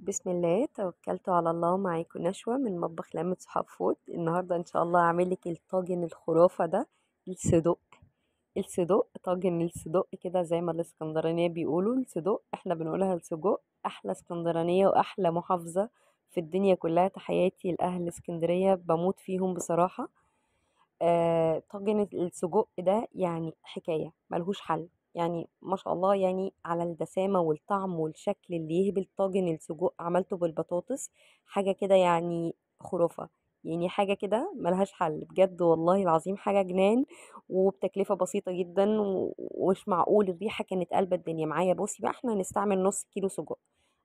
بسم الله توكلت على الله. معاكم نشوى من مطبخ لمة صحاب فود. النهارده ان شاء الله هعمل لك الطاجن الخرافه ده، الصدق. الصدق، طاجن الصدق كده زي ما الاسكندرانيه بيقولوا الصدق، احنا بنقولها السجق. احلى اسكندرانيه واحلى محافظه في الدنيا كلها، تحياتي لاهل اسكندريه، بموت فيهم بصراحه. طاجن السجق ده يعني حكاية ملهوش حل، يعني ما شاء الله، يعني على الدسامة والطعم والشكل اللي يهبل. طاجن السجق عملته بالبطاطس، حاجة كده يعني خرافة، يعني حاجة كده ملهاش حل بجد والله العظيم، حاجة جنان. وبتكلفة بسيطة جدا ومش معقول الريحة كانت قلبة الدنيا معايا. بصي بقى، احنا هنستعمل نص كيلو سجق.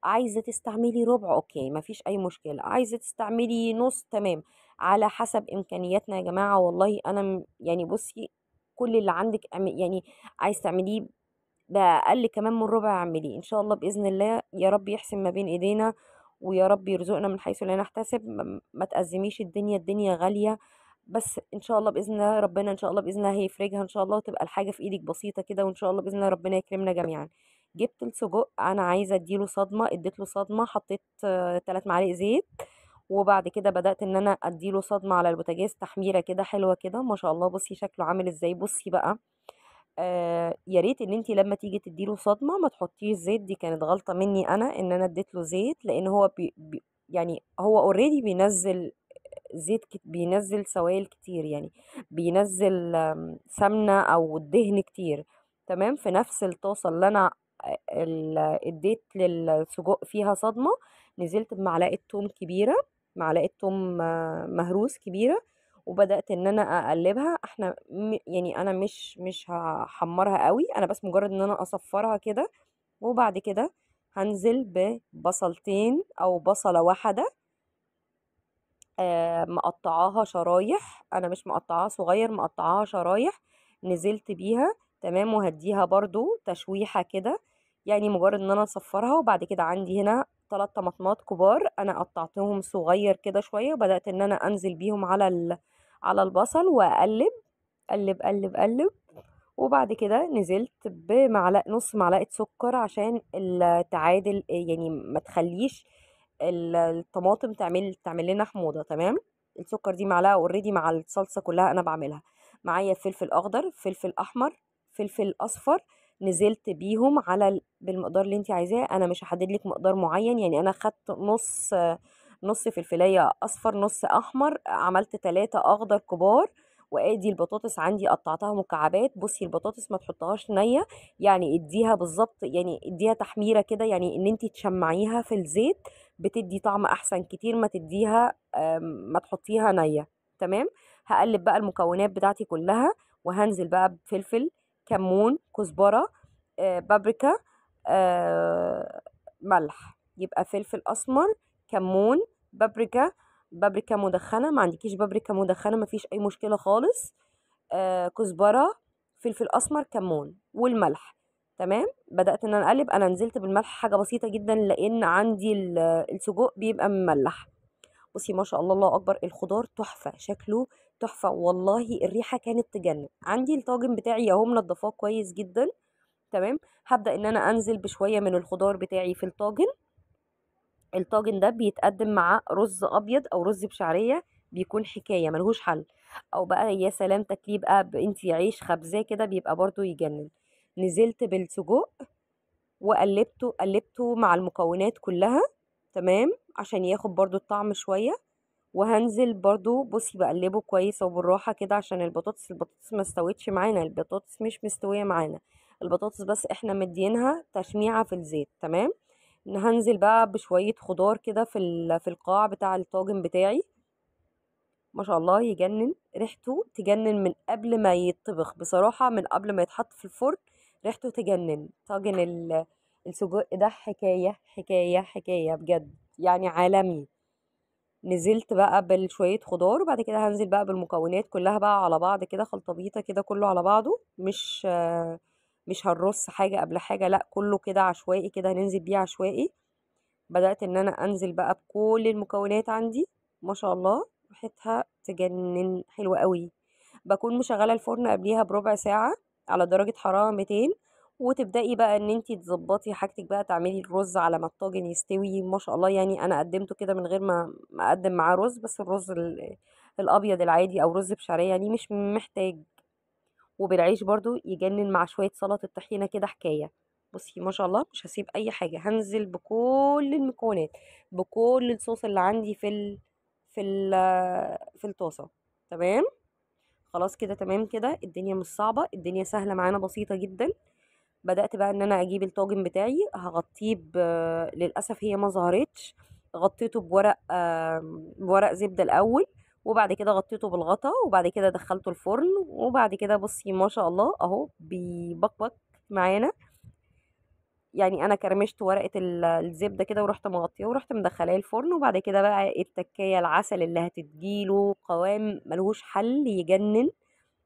عايزة تستعملي ربع اوكي مفيش اي مشكلة، عايزة تستعملي نص تمام، على حسب امكانياتنا يا جماعه. والله انا يعني بصي، كل اللي عندك يعني عايز تعمليه باقل كمان من ربع اعمليه ان شاء الله باذن الله. يا رب يحسن ما بين ايدينا، ويا رب يرزقنا من حيث لا نحتسب. ما تأزميش الدنيا، الدنيا غاليه، بس ان شاء الله باذن الله ربنا ان شاء الله باذن الله هيفرجها ان شاء الله، وتبقى الحاجه في ايدك بسيطه كده، وان شاء الله باذن الله ربنا يكرمنا جميعا. جبت السجق، انا عايزه اديله صدمه، اديت له صدمه، حطيت 3 معالق زيت. وبعد كده بدأت ان انا اديله صدمة على البوتاجاز، تحميرة كده حلوة كده ما شاء الله. بصي شكله عامل ازاي، بصي بقى. يا ريت ان انتي لما تيجي تديله صدمة ما تحطيش زيت، دي كانت غلطة مني انا ان انا اديت له زيت، لان هو يعني هو اوريدي بينزل زيت، بينزل سوائل كتير، يعني بينزل سمنة او دهن كتير. تمام، في نفس الطاسة اللي انا اديت للسجق فيها صدمة، نزلت بمعلقة توم كبيرة، معلقة توم مهروس كبيرة، وبدأت ان انا اقلبها. احنا يعني انا مش هحمرها قوي، انا بس مجرد ان انا اصفرها كده. وبعد كده هنزل ببصلتين او بصلة واحدة، مقطعاها شرايح، انا مش مقطعاها صغير، مقطعاها شرايح، نزلت بيها. تمام، وهديها برضو تشويحة كده، يعني مجرد ان انا اصفرها. وبعد كده عندي هنا 3 طماطمات كبار انا قطعتهم صغير كده شوية، وبدأت ان انا انزل بيهم على على البصل واقلب، قلب قلب قلب. وبعد كده نزلت بمعلقه، نص معلقه سكر عشان تعادل، يعني ما تخليش الطماطم تعمل لنا حموضه. تمام، السكر دي معلقه اوريدي مع الصلصه كلها انا بعملها. معايا فلفل اخضر، فلفل احمر، فلفل اصفر، نزلت بيهم على بالمقدار اللي انت عايزاه. انا مش هحدد لك مقدار معين، يعني انا خدت نص فلفلايه اصفر، نص احمر، عملت 3 اخضر كبار. وادي البطاطس عندي قطعتها مكعبات. بصي البطاطس ما تحطهاش نيه، يعني اديها بالظبط، يعني اديها تحميره كده، يعني ان انت تشمعيها في الزيت بتدي طعم احسن كتير ما تديها ما تحطيها نيه. تمام، هقلب بقى المكونات بتاعتي كلها، وهنزل بقى بفلفل، كمون، كزبره، بابريكا، ملح. يبقى فلفل اسمر، كمون، بابريكا، بابريكا مدخنه، ما عندكيش بابريكا مدخنه مفيش اي مشكله خالص، كزبره، فلفل اسمر، كمون، والملح. تمام، بدات ان انا اقلب، انا نزلت بالملح حاجه بسيطه جدا لان عندي السجق بيبقى مملح. بصي ما شاء الله، الله اكبر، الخضار تحفه، شكله تحفه والله، الريحه كانت تجنن. عندي الطاجن بتاعي اهو منضفاه كويس جدا. تمام، هبدا ان انا انزل بشويه من الخضار بتاعي في الطاجن. الطاجن ده بيتقدم مع رز ابيض او رز بشعريه، بيكون حكايه ملهوش حل. او بقى يا سلام تاكليه بقى انتي عيش خبزاه كده بيبقى برضو يجنن. نزلت بالسجق قلبته مع المكونات كلها. تمام، عشان ياخد برضو الطعم شويه. وهنزل برضو، بصي بقلبه كويس وبالراحه كده عشان البطاطس ما استوتش معانا، البطاطس مش مستويه معانا، البطاطس بس احنا مدينها تشميعه في الزيت. تمام، هنزل بقى بشوية خضار كده في في القاع بتاع الطاجن بتاعي. ما شاء الله يجنن، ريحته تجنن من قبل ما يتطبخ بصراحة، من قبل ما يتحط في الفرن ريحته تجنن. طاجن السجق ده حكاية حكاية حكاية بجد، يعني عالمي. نزلت بقى بشوية خضار، وبعد كده هنزل بقى بالمكونات كلها بقى على بعض كده، خلطبيطة كده كله على بعضه، مش هنرص حاجة قبل حاجة، لا كله كده عشوائي كده هننزل بيه عشوائي. بدأت ان انا انزل بقى بكل المكونات عندي. ما شاء الله ريحتها تجنن، حلوة قوي. بكون مشغلة الفرن قبليها بربع ساعة على درجة حرارة 200، وتبدأي بقى ان انتي تظبطي حاجتك بقى، تعملي الرز على ما الطاجن يستوي. ما شاء الله يعني انا قدمته كده من غير ما اقدم معاه رز، بس الرز الابيض العادي او رز بشعرية يعني مش محتاج. وبالعيش برضو يجنن مع شوية سلطة طحينة كده حكاية. بصي ما شاء الله مش هسيب اي حاجة، هنزل بكل المكونات، بكل الصوص اللي عندي في الطاسة. تمام. خلاص كده تمام كده، الدنيا مش صعبة، الدنيا سهلة معانا بسيطة جدا. بدأت بقى ان انا اجيب الطاجن بتاعي هغطيه للأسف هي ما ظهرتش. غطيته بورق زبدة الاول، وبعد كده غطيته بالغطا، وبعد كده دخلته الفرن. وبعد كده بصي ما شاء الله اهو بيبقبق معانا. يعني انا كرمشت ورقة الزبدة كده ورحت مغطيه ورحت مدخلاه الفرن. وبعد كده بقى التكاية العسل اللي هتديله قوام ملهوش حل يجنن.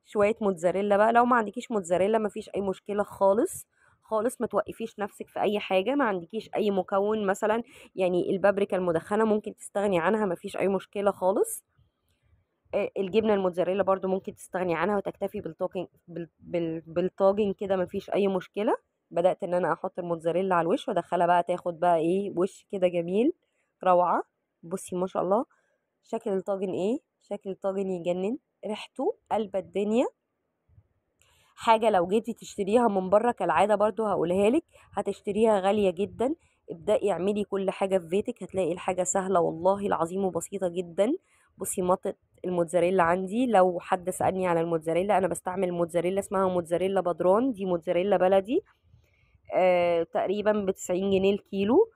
شويه موتزاريلا بقى، لو ما عندكيش موتزاريلا ما فيش اي مشكله خالص خالص. ما توقفيش نفسك في اي حاجه، ما عندكيش اي مكون مثلا. يعني البابريكا المدخنه ممكن تستغني عنها، ما فيش اي مشكله خالص. الجبنه الموتزاريلا برضو ممكن تستغني عنها وتكتفي بالطاجن بالطاجن كده، ما فيش اي مشكله. بدات ان انا احط الموتزاريلا على الوش وادخلها بقى تاخد بقى ايه وش كده جميل، روعه. بصي ما شاء الله شكل الطاجن ايه، شكل الطاجن يجنن، ريحته قلب الدنيا. حاجة لو جيتي تشتريها من بره كالعادة برضو هقولها لك هتشتريها غالية جدا. ابدأي اعملي كل حاجة في بيتك، هتلاقي الحاجة سهلة والله العظيم وبسيطة جدا. بصي مطة الموتزاريلا عندي، لو حد سألني على الموتزاريلا انا بستعمل موتزاريلا اسمها موتزاريلا بدران، دي موتزاريلا بلدي. تقريبا ب90 جنيه الكيلو.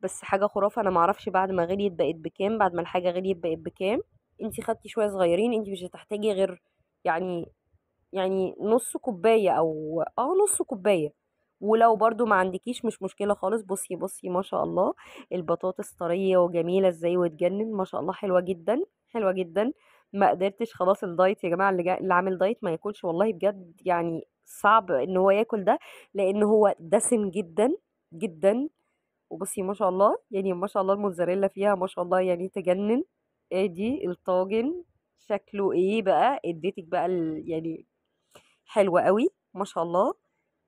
بس حاجة خرافة، انا معرفش بعد ما غليت بقت بكام، بعد ما الحاجة غليت بقت بكام. انتي خدتي شوية صغيرين، انتي مش هتحتاجي غير يعني نص كوباية او نص كوباية. ولو برضو ما عندكيش مش مشكلة خالص. بصي بصي ما شاء الله البطاطس طرية وجميلة ازاي وتجنن، ما شاء الله حلوة جدا، حلوة جدا. ما قدرتش خلاص الدايت يا جماعة، اللي عامل دايت ما ياكلش والله بجد، يعني صعب ان هو ياكل ده لان هو دسم جدا جدا. وبصي ما شاء الله يعني ما شاء الله الموتزاريلا فيها ما شاء الله يعني تجنن. ادي الطاجن شكله ايه بقى، اديتك بقى يعني حلوة قوي ما شاء الله.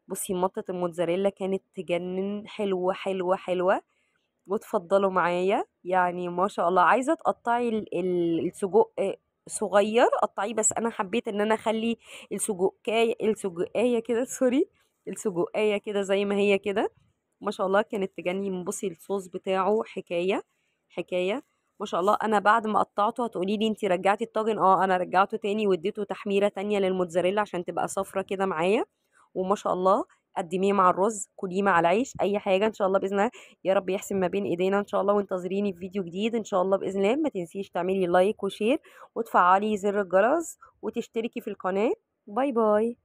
بصي مطة الموتزاريلا كانت تجنن، حلوة حلوة حلوة. وتفضلوا معايا يعني ما شاء الله. عايزة تقطعي السجق صغير قطعيه، بس انا حبيت ان انا اخلي السجقاية كده سوري، السجقاية كده زي ما هي كده. ما شاء الله كانت تجنن. بصي الصوص بتاعه حكاية حكاية ما شاء الله. انا بعد ما قطعته هتقولي لي انتي رجعتي الطاجن، انا رجعته تاني واديته تحميرة تانية للموتزاريلا عشان تبقى صفرة كده معايا. وما شاء الله قدميه مع الرز، كليه مع العيش، اي حاجة ان شاء الله باذن الله. يا رب يحسن ما بين ايدينا ان شاء الله. وانتظريني في فيديو جديد ان شاء الله باذن الله. ما تنسيش تعملي لايك وشير وتفعلي زر الجرس وتشتركي في القناة. باي باي.